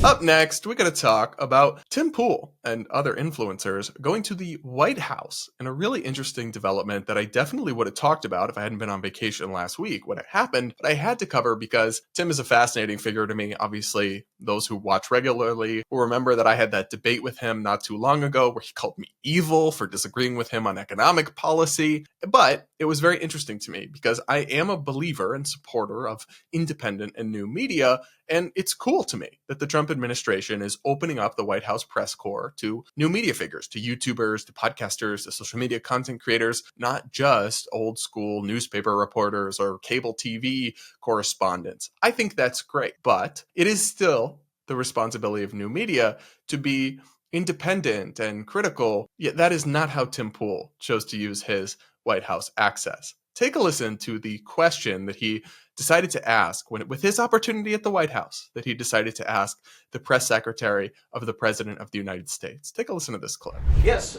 Up next, we're going to talk about Tim Pool and other influencers going to the White House in a really interesting development that I definitely would have talked about if I hadn't been on vacation last week when it happened, but I had to cover because Tim is a fascinating figure to me. Obviously, those who watch regularly will remember that I had that debate with him not too long ago where he called me evil for disagreeing with him on economic policy. But it was very interesting to me because I am a believer and supporter of independent and new media. And it's cool to me that the Trump administration is opening up the White House press corps to new media figures, to YouTubers, to podcasters, to social media content creators, not just old school newspaper reporters or cable TV correspondents. I think that's great, but it is still the responsibility of new media to be independent and critical, yet that is not how Tim Pool chose to use his White House access. Take a listen to the question that he decided to ask with his opportunity at the White House, that he decided to ask the press secretary of the President of the United States. Take a listen to this clip. Yes,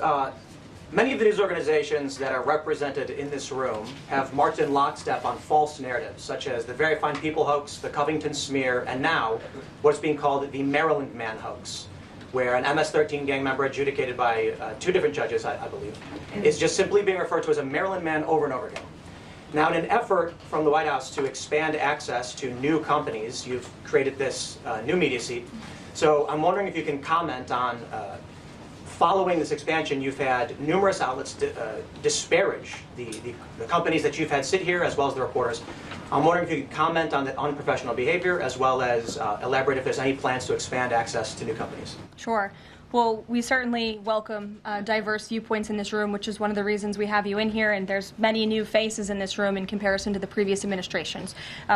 many of the news organizations that are represented in this room have marched in lockstep on false narratives, such as the Very Fine People hoax, the Covington smear, and now what's being called the Maryland Man hoax, where an MS-13 gang member adjudicated by two different judges, I believe, is just simply being referred to as a Maryland Man over and over again. Now, in an effort from the White House to expand access to new companies, you've created this new media seat. So I'm wondering if you can comment on, following this expansion, you've had numerous outlets disparage the companies that you've had sit here, as well as the reporters. I'm wondering if you can comment on the unprofessional behavior, as well as elaborate if there's any plans to expand access to new companies. Sure. Well, we certainly welcome diverse viewpoints in this room, which is one of the reasons we have you in here, and there's many new faces in this room in comparison to the previous administrations.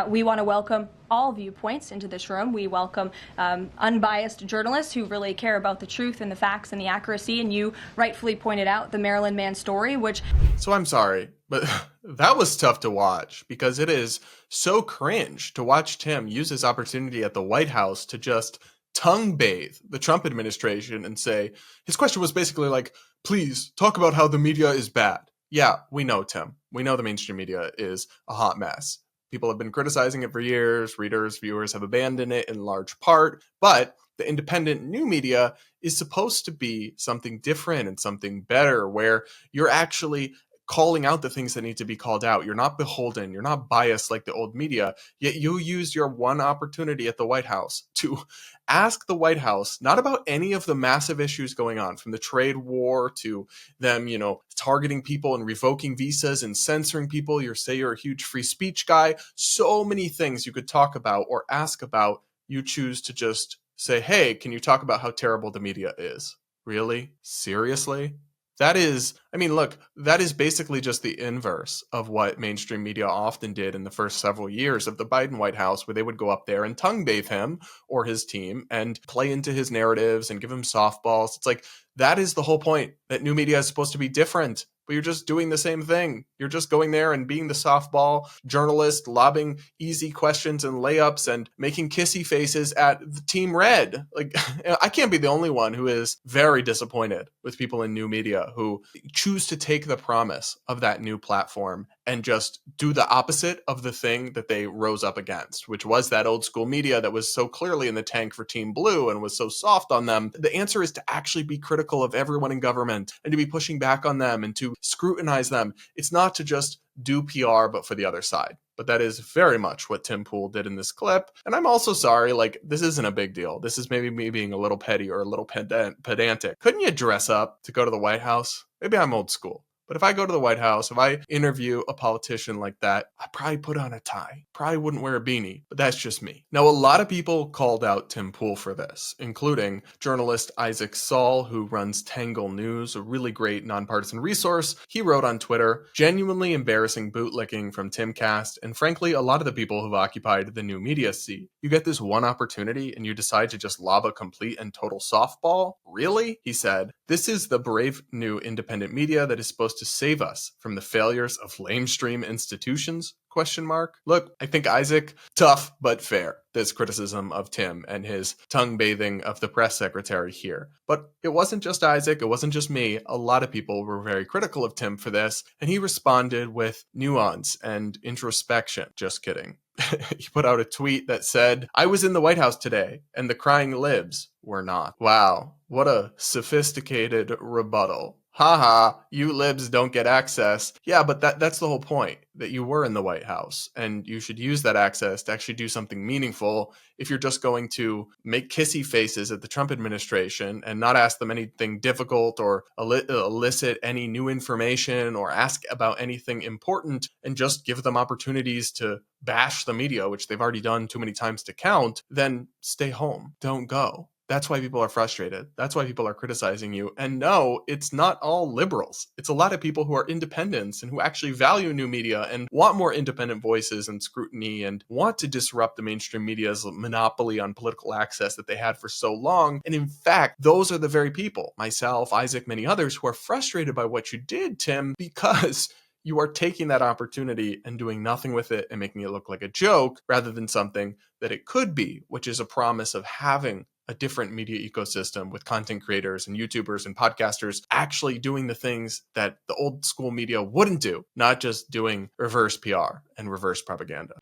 We want to welcome all viewpoints into this room. We welcome unbiased journalists who really care about the truth and the facts and the accuracy, and you rightfully pointed out the Maryland Man story, which... So I'm sorry, but that was tough to watch because it is so cringe to watch Tim use his opportunity at the White House to just tongue bathe the Trump administration and say, his question was basically like, please talk about how the media is bad. Yeah, we know, Tim. We know the mainstream media is a hot mess. People have been criticizing it for years. Readers, viewers have abandoned it in large part. But the independent new media is supposed to be something different and something better, where you're actually calling out the things that need to be called out. You're not beholden. You're not biased like the old media. Yet you used your one opportunity at the White House to ask the White House not about any of the massive issues going on, from the trade war to them, targeting people and revoking visas and censoring people. You're a huge free speech guy. So many things you could talk about or ask about. You choose to just say, hey, can you talk about how terrible the media is? Really? Seriously? That is basically just the inverse of what mainstream media often did in the first several years of the Biden White House, where they would go up there and tongue bathe him or his team and play into his narratives and give him softballs. It's like, that is the whole point, that new media is supposed to be different, but you're just doing the same thing. You're just going there and being the softball journalist, lobbing easy questions and layups and making kissy faces at the Team Red. Like, I can't be the only one who is very disappointed with people in new media who choose to take the promise of that new platform and just do the opposite of the thing that they rose up against, which was that old school media that was so clearly in the tank for Team Blue and was so soft on them. The answer is to actually be critical of everyone in government and to be pushing back on them and to scrutinize them. It's not to just do PR, but for the other side. But that is very much what Tim Pool did in this clip. And I'm also sorry, this isn't a big deal. This is maybe me being a little petty or a little pedantic. Couldn't you dress up to go to the White House? Maybe I'm old school. But if I go to the White House, if I interview a politician like that, I'd probably put on a tie. Probably wouldn't wear a beanie, but that's just me. Now, a lot of people called out Tim Pool for this, including journalist Isaac Saul, who runs Tangle News, a really great nonpartisan resource. He wrote on Twitter, genuinely embarrassing bootlicking from Timcast, and frankly, a lot of the people who've occupied the new media seat. You get this one opportunity and you decide to just lob a complete and total softball? Really? He said, this is the brave new independent media that is supposed to save us from the failures of lamestream institutions? ? Look, I think Isaac, tough but fair, this criticism of Tim and his tongue bathing of the press secretary here. But it wasn't just Isaac, it wasn't just me. A lot of people were very critical of Tim for this, and he responded with nuance and introspection. Just kidding. He put out a tweet that said, "I was in the White House today, and the crying libs were not." Wow, what a sophisticated rebuttal. Haha, you libs don't get access. Yeah, but that's the whole point, that you were in the White House, and you should use that access to actually do something meaningful. If you're just going to make kissy faces at the Trump administration and not ask them anything difficult or elicit any new information or ask about anything important, and just give them opportunities to bash the media, which they've already done too many times to count, then stay home. Don't go. That's why people are frustrated. That's why people are criticizing you. And no, it's not all liberals. It's a lot of people who are independents and who actually value new media and want more independent voices and scrutiny and want to disrupt the mainstream media's monopoly on political access that they had for so long. And in fact, those are the very people, myself, Isaac, many others, who are frustrated by what you did, Tim, because you are taking that opportunity and doing nothing with it and making it look like a joke rather than something that it could be, which is a promise of having a different media ecosystem with content creators and YouTubers and podcasters actually doing the things that the old school media wouldn't do, not just doing reverse PR and reverse propaganda.